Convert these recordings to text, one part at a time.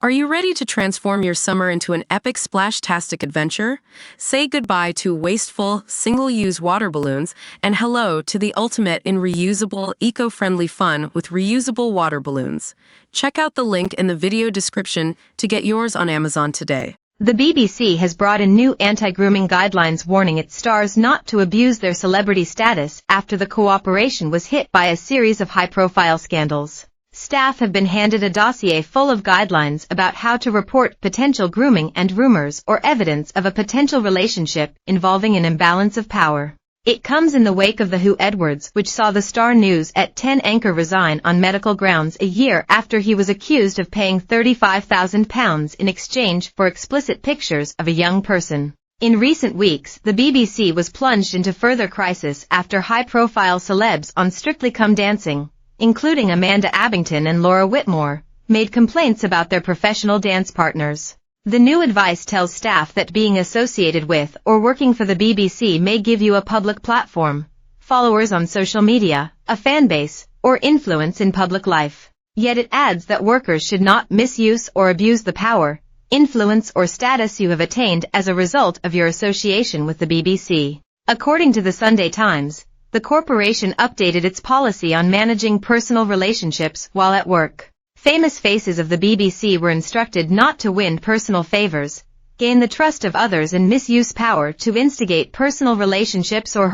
Are you ready to transform your summer into an epic splash-tastic adventure? Say goodbye to wasteful, single-use water balloons and hello to the ultimate in reusable, eco-friendly fun with reusable water balloons. Check out the link in the video description to get yours on Amazon today. The BBC has brought in new anti-grooming guidelines warning its stars not to abuse their celebrity status after the cooperation was hit by a series of high-profile scandals. Staff have been handed a dossier full of guidelines about how to report potential grooming and rumors or evidence of a potential relationship involving an imbalance of power. It comes in the wake of the Who Edwards, which saw the Star News at 10 anchor resign on medical grounds a year after he was accused of paying £35,000 in exchange for explicit pictures of a young person. In recent weeks, the BBC was plunged into further crisis after high-profile celebs on Strictly Come Dancing, including Amanda Abbington and Laura Whitmore, made complaints about their professional dance partners. The new advice tells staff that being associated with or working for the BBC may give you a public platform, followers on social media, a fan base, or influence in public life. Yet it adds that workers should not misuse or abuse the power, influence or status you have attained as a result of your association with the BBC. According to the Sunday Times, the corporation updated its policy on managing personal relationships while at work. Famous faces of the BBC were instructed not to win personal favors, gain the trust of others and misuse power to instigate personal relationships or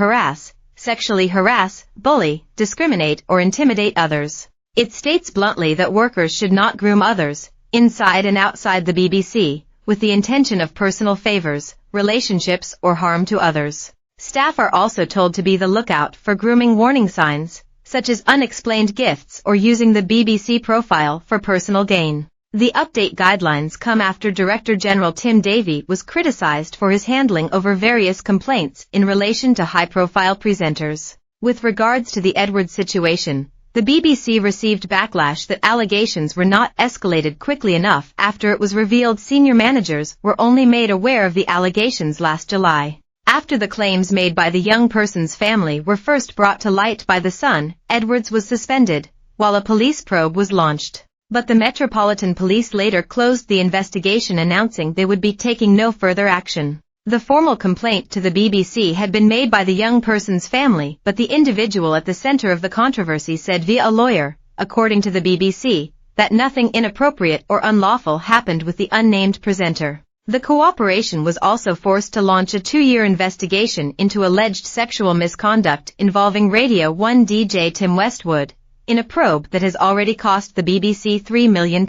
sexually harass, bully, discriminate or intimidate others. It states bluntly that workers should not groom others, inside and outside the BBC, with the intention of personal favors, relationships or harm to others. Staff are also told to be the lookout for grooming warning signs, such as unexplained gifts or using the BBC profile for personal gain. The update guidelines come after Director General Tim Davie was criticized for his handling over various complaints in relation to high-profile presenters. With regards to the Edwards situation, the BBC received backlash that allegations were not escalated quickly enough after it was revealed senior managers were only made aware of the allegations last July. After the claims made by the young person's family were first brought to light by The Sun, Edwards was suspended, while a police probe was launched. But the Metropolitan Police later closed the investigation, announcing they would be taking no further action. The formal complaint to the BBC had been made by the young person's family, but the individual at the center of the controversy said via a lawyer, according to the BBC, that nothing inappropriate or unlawful happened with the unnamed presenter. The cooperation was also forced to launch a 2-year investigation into alleged sexual misconduct involving Radio 1 DJ Tim Westwood, in a probe that has already cost the BBC £3 million.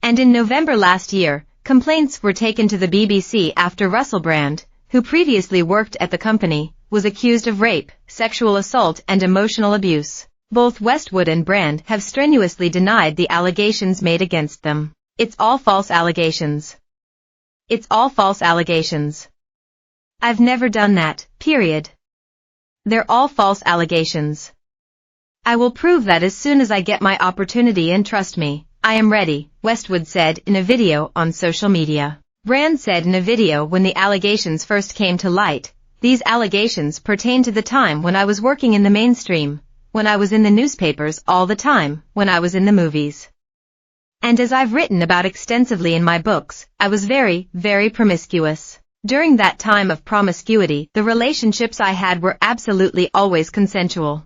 And in November last year, complaints were taken to the BBC after Russell Brand, who previously worked at the company, was accused of rape, sexual assault and emotional abuse. Both Westwood and Brand have strenuously denied the allegations made against them. It's all false allegations. It's all false allegations. I've never done that, period. They're all false allegations. I will prove that as soon as I get my opportunity, and trust me, I am ready, Westwood said in a video on social media. Brand said in a video when the allegations first came to light, "These allegations pertain to the time when I was working in the mainstream, when I was in the newspapers all the time, when I was in the movies. And as I've written about extensively in my books, I was very, very promiscuous. During that time of promiscuity, the relationships I had were absolutely always consensual.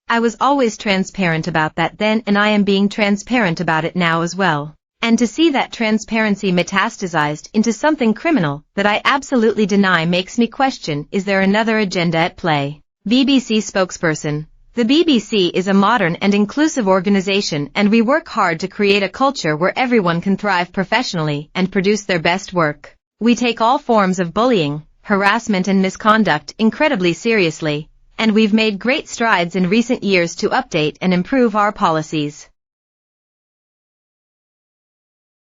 I was always transparent about that then, and I am being transparent about it now as well. And to see that transparency metastasized into something criminal that I absolutely deny makes me question, is there another agenda at play?" BBC spokesperson. The BBC is a modern and inclusive organization, and we work hard to create a culture where everyone can thrive professionally and produce their best work. We take all forms of bullying, harassment and misconduct incredibly seriously, and we've made great strides in recent years to update and improve our policies.